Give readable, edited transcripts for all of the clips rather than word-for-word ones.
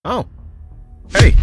Oh. Hey.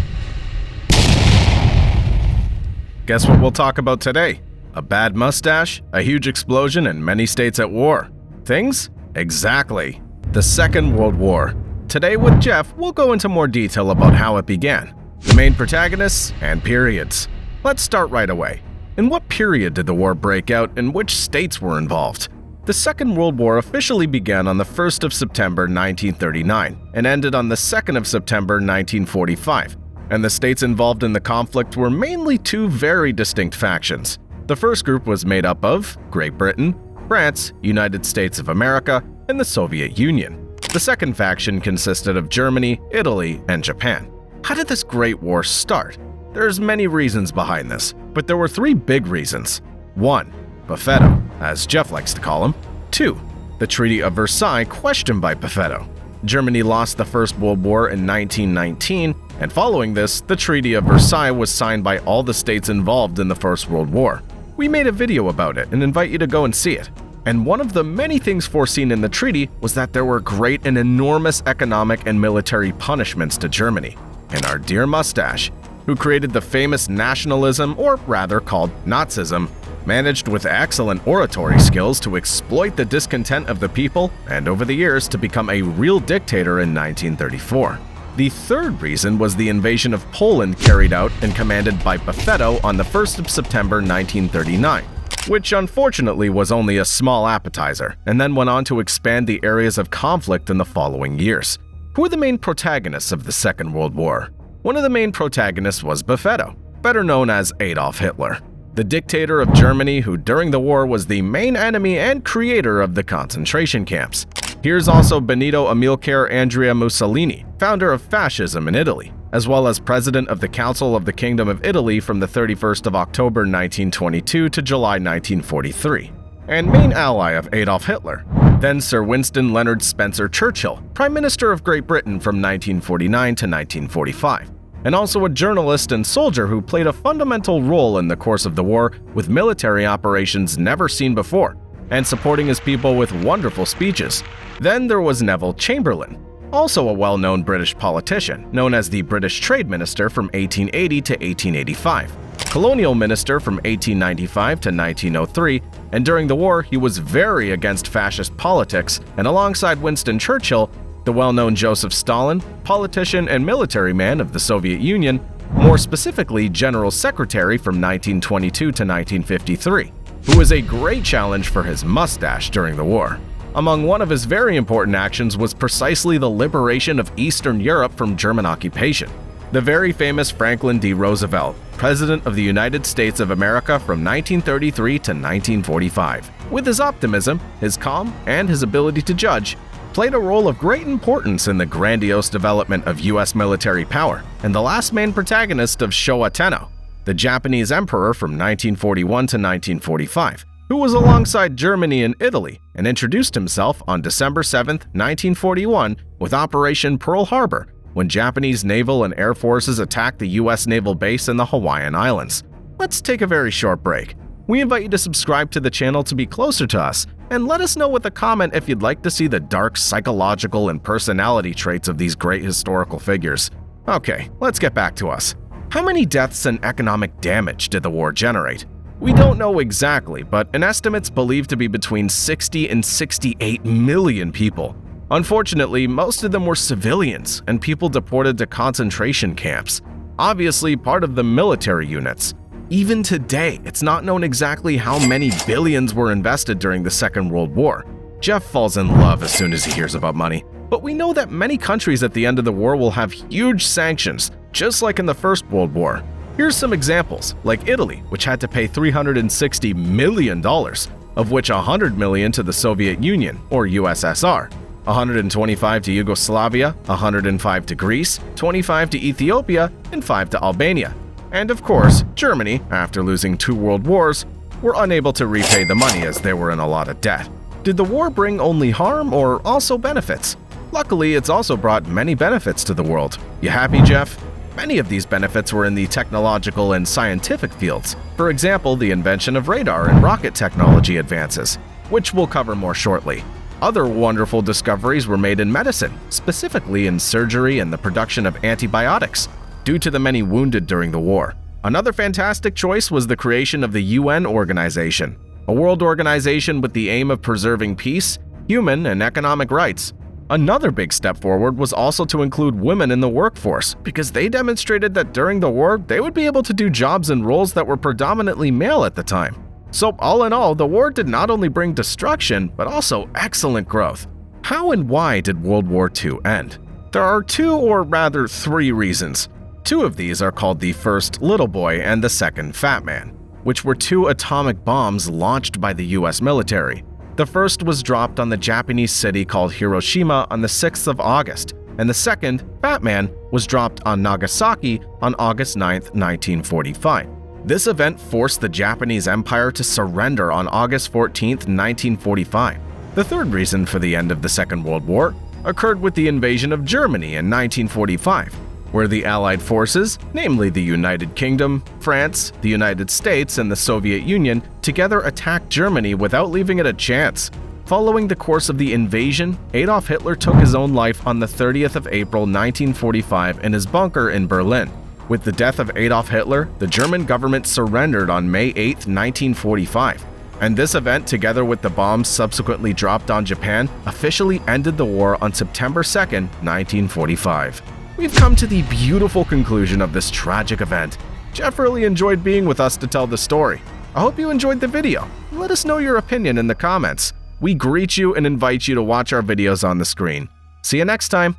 Guess what we'll talk about today? A bad mustache, a huge explosion, and many states at war. Things? Exactly. The Second World War. Today with Jeff, we'll go into more detail about how it began, the main protagonists, and periods. Let's start right away. In what period did the war break out and which states were involved? The Second World War officially began on the 1st of September 1939 and ended on the 2nd of September 1945, and the states involved in the conflict were mainly two very distinct factions. The first group was made up of Great Britain, France, United States of America, and the Soviet Union. The second faction consisted of Germany, Italy, and Japan. How did this Great War start? There's many reasons behind this, but there were three big reasons. 1. Buffetto, as Jeff likes to call him. 2. The Treaty of Versailles questioned by Buffetto. Germany lost the First World War in 1919, and following this, the Treaty of Versailles was signed by all the states involved in the First World War. We made a video about it and invite you to go and see it. And one of the many things foreseen in the treaty was that there were great and enormous economic and military punishments to Germany. And our dear mustache, who created the famous nationalism, or rather called Nazism, managed with excellent oratory skills to exploit the discontent of the people and over the years to become a real dictator in 1934. The third reason was the invasion of Poland carried out and commanded by Buffetto on the 1st of September 1939, which unfortunately was only a small appetizer and then went on to expand the areas of conflict in the following years. Who are the main protagonists of the Second World War? One of the main protagonists was Buffetto, better known as Adolf Hitler, the dictator of Germany who during the war was the main enemy and creator of the concentration camps. Here's also Benito Amilcare Andrea Mussolini, founder of fascism in Italy, as well as president of the Council of the Kingdom of Italy from the 31st of October 1922 to July 1943, and main ally of Adolf Hitler. Then Sir Winston Leonard Spencer Churchill, Prime Minister of Great Britain from 1949 to 1945, and also a journalist and soldier who played a fundamental role in the course of the war with military operations never seen before, and supporting his people with wonderful speeches. Then there was Neville Chamberlain, also a well-known British politician, known as the British Trade Minister from 1880 to 1885, Colonial Minister from 1895 to 1903, and during the war he was very against fascist politics, and alongside Winston Churchill, the well-known Joseph Stalin, politician and military man of the Soviet Union, more specifically General Secretary from 1922 to 1953, who was a great challenge for his mustache during the war. Among one of his very important actions was precisely the liberation of Eastern Europe from German occupation. The very famous Franklin D. Roosevelt, President of the United States of America from 1933 to 1945, with his optimism, his calm, and his ability to judge, played a role of great importance in the grandiose development of U.S. military power, and the last main protagonist of Showa Tenno, the Japanese emperor from 1941 to 1945, who was alongside Germany and Italy and introduced himself on December 7, 1941 with Operation Pearl Harbor, when Japanese naval and air forces attacked the U.S. naval base in the Hawaiian Islands. Let's take a very short break. We invite you to subscribe to the channel to be closer to us, and let us know with a comment if you'd like to see the dark psychological and personality traits of these great historical figures. Okay, let's get back to us. How many deaths and economic damage did the war generate? We don't know exactly, but an estimate's believed to be between 60 and 68 million people. Unfortunately, most of them were civilians and people deported to concentration camps, obviously part of the military units. Even today, it's not known exactly how many billions were invested during the Second World War. Jeff falls in love as soon as he hears about money, but we know that many countries at the end of the war will have huge sanctions, just like in the First World War. Here's some examples, like Italy, which had to pay $360 million, of which $100 million to the Soviet Union, or USSR, $125 to Yugoslavia, $105 to Greece, $25 to Ethiopia, and $5 to Albania. And of course, Germany, after losing 2 world wars, were unable to repay the money as they were in a lot of debt. Did the war bring only harm or also benefits? Luckily, it's also brought many benefits to the world. You happy, Jeff? Many of these benefits were in the technological and scientific fields. For example, the invention of radar and rocket technology advances, which we'll cover more shortly. Other wonderful discoveries were made in medicine, specifically in surgery and the production of antibiotics, due to the many wounded during the war. Another fantastic choice was the creation of the UN organization, a world organization with the aim of preserving peace, human and economic rights. Another big step forward was also to include women in the workforce, because they demonstrated that during the war they would be able to do jobs and roles that were predominantly male at the time. So all in all, the war did not only bring destruction, but also excellent growth. How and why did World War II end? There are two, or rather 3 reasons. 2 of these are called the first Little Boy and the second Fat Man, which were 2 atomic bombs launched by the US military. The first was dropped on the Japanese city called Hiroshima on the 6th of August, and the second, Fat Man, was dropped on Nagasaki on August 9, 1945. This event forced the Japanese Empire to surrender on August 14, 1945. The third reason for the end of the Second World War occurred with the invasion of Germany in 1945, where the Allied forces, namely the United Kingdom, France, the United States, and the Soviet Union, together attacked Germany without leaving it a chance. Following the course of the invasion, Adolf Hitler took his own life on the 30th of April 1945 in his bunker in Berlin. With the death of Adolf Hitler, the German government surrendered on May 8, 1945. And this event, together with the bombs subsequently dropped on Japan, officially ended the war on September 2, 1945. We've come to the beautiful conclusion of this tragic event. Jeff really enjoyed being with us to tell the story. I hope you enjoyed the video. Let us know your opinion in the comments. We greet you and invite you to watch our videos on the screen. See you next time.